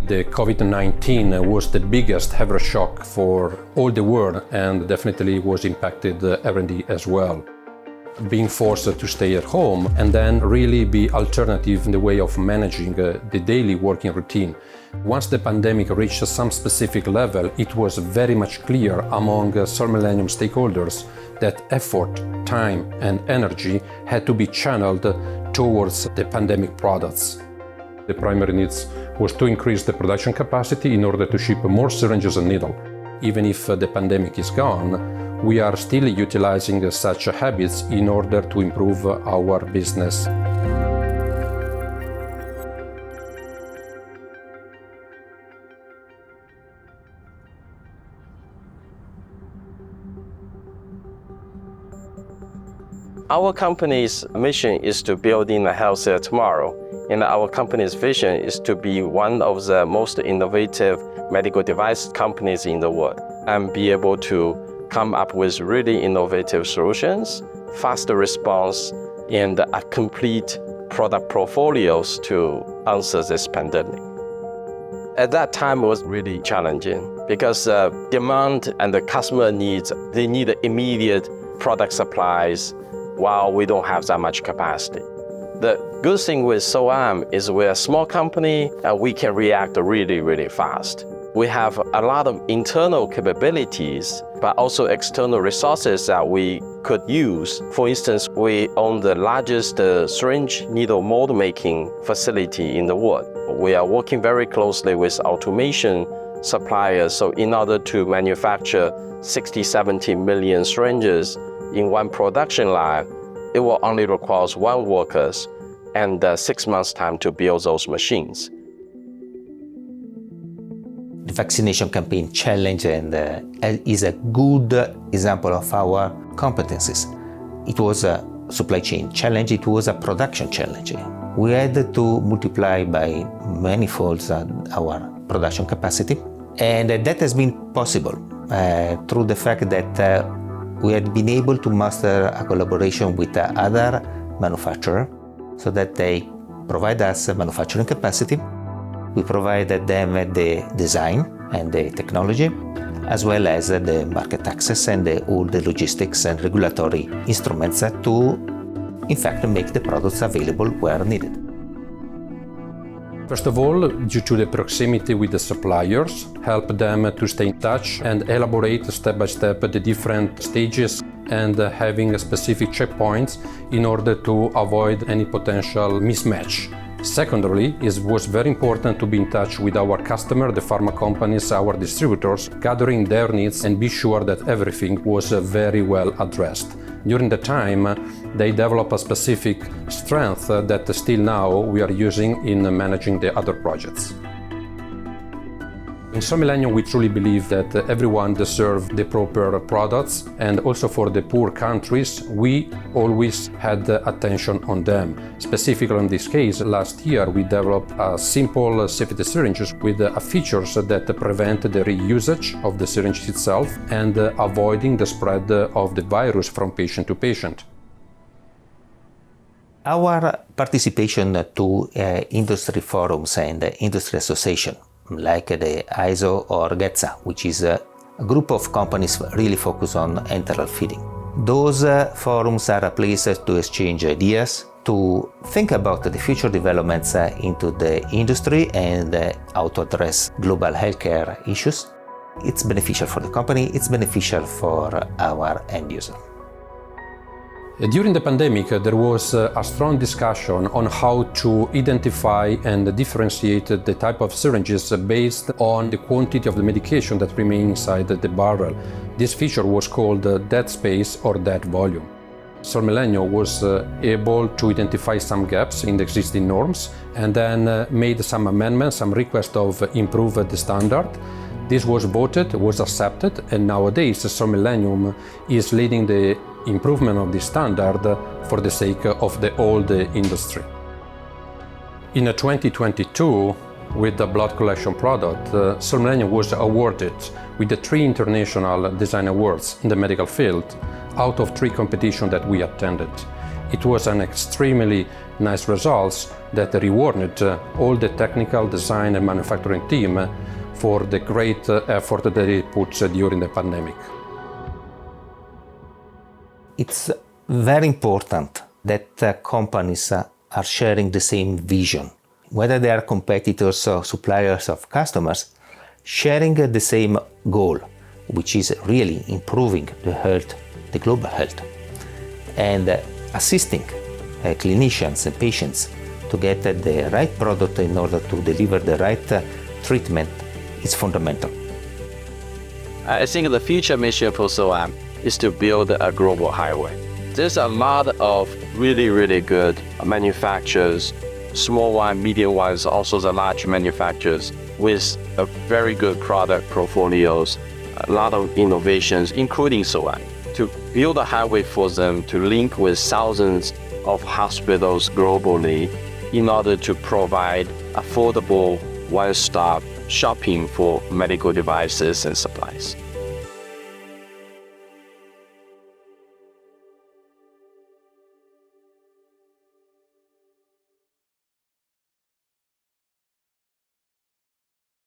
The COVID-19 was the biggest ever shock for all the world and definitely was impacted R&D as well. Being forced to stay at home and then really be alternative in the way of managing the daily working routine. Once the pandemic reached some specific level, it was very much clear among Sol-Millennium stakeholders that effort, time and energy had to be channeled towards the pandemic products. The primary needs was to increase the production capacity in order to ship more syringes and needles. Even if the pandemic is gone, we are still utilizing such habits in order to improve our business. Our company's mission is to build in a healthier tomorrow, and our company's vision is to be one of the most innovative medical device companies in the world and be able to come up with really innovative solutions, faster response, and a complete product portfolios to answer this pandemic. At that time, it was really challenging because demand and the customer needs, they need immediate product supplies while we don't have that much capacity. The good thing with Sol-Am is we're a small company and we can react really, really fast. We have a lot of internal capabilities, but also external resources that we could use. For instance, we own the largest syringe needle mold making facility in the world. We are working very closely with automation suppliers, so in order to manufacture 60-70 million syringes in one production line, it will only require 1 worker and 6 months' time to build those machines. The vaccination campaign challenge is a good example of our competencies. It was a supply chain challenge, it was a production challenge. We had to multiply by many folds our production capacity, and that has been possible through the fact that we had been able to master a collaboration with other manufacturers so that they provide us manufacturing capacity. We provided them the design and the technology, as well as the market access and all the logistics and regulatory instruments to, in fact, make the products available where needed. First of all, due to the proximity with the suppliers, help them to stay in touch and elaborate step by step the different stages and having specific checkpoints in order to avoid any potential mismatch. Secondly, it was very important to be in touch with our customer, the pharma companies, our distributors, gathering their needs and be sure that everything was very well addressed. During the time, they developed a specific strength that still now we are using in managing the other projects. In Sol-Millennium, we truly believe that everyone deserves the proper products, and also for the poor countries, we always had attention on them. Specifically in this case, last year we developed a simple safety syringes with features that prevent the reusage of the syringe itself and avoiding the spread of the virus from patient to patient. Our participation to industry forums and industry associations like the ISO or GETSA, which is a group of companies really focused on enteral feeding. Those forums are a place to exchange ideas, to think about the future developments into the industry and how to address global healthcare issues. It's beneficial for the company, it's beneficial for our end user. During the pandemic, there was a strong discussion on how to identify and differentiate the type of syringes based on the quantity of the medication that remain inside the barrel. This feature was called dead space or dead volume. Sol-Millennium was able to identify some gaps in the existing norms and then made some amendments, some requests of improve the standard. This was voted, was accepted, and nowadays Sol-Millennium is leading the improvement of the standard for the sake of the old industry. In 2022, with the blood collection product, Sol-Millennium was awarded with the 3 international design awards in the medical field out of 3 competitions that we attended. It was an extremely nice results that rewarded all the technical design and manufacturing team for the great effort that they put during the pandemic. It's very important that companies are sharing the same vision. Whether they are competitors or suppliers of customers, sharing the same goal, which is really improving the health, the global health, and assisting clinicians and patients to get the right product in order to deliver the right treatment is fundamental. I think the future mission for SOAM is to build a global highway. There's a lot of really good manufacturers, small one, medium ones, also the large manufacturers with a very good product portfolios, a lot of innovations, including SOAM, to build a highway for them to link with thousands of hospitals globally in order to provide affordable one-stop shopping for medical devices and supplies.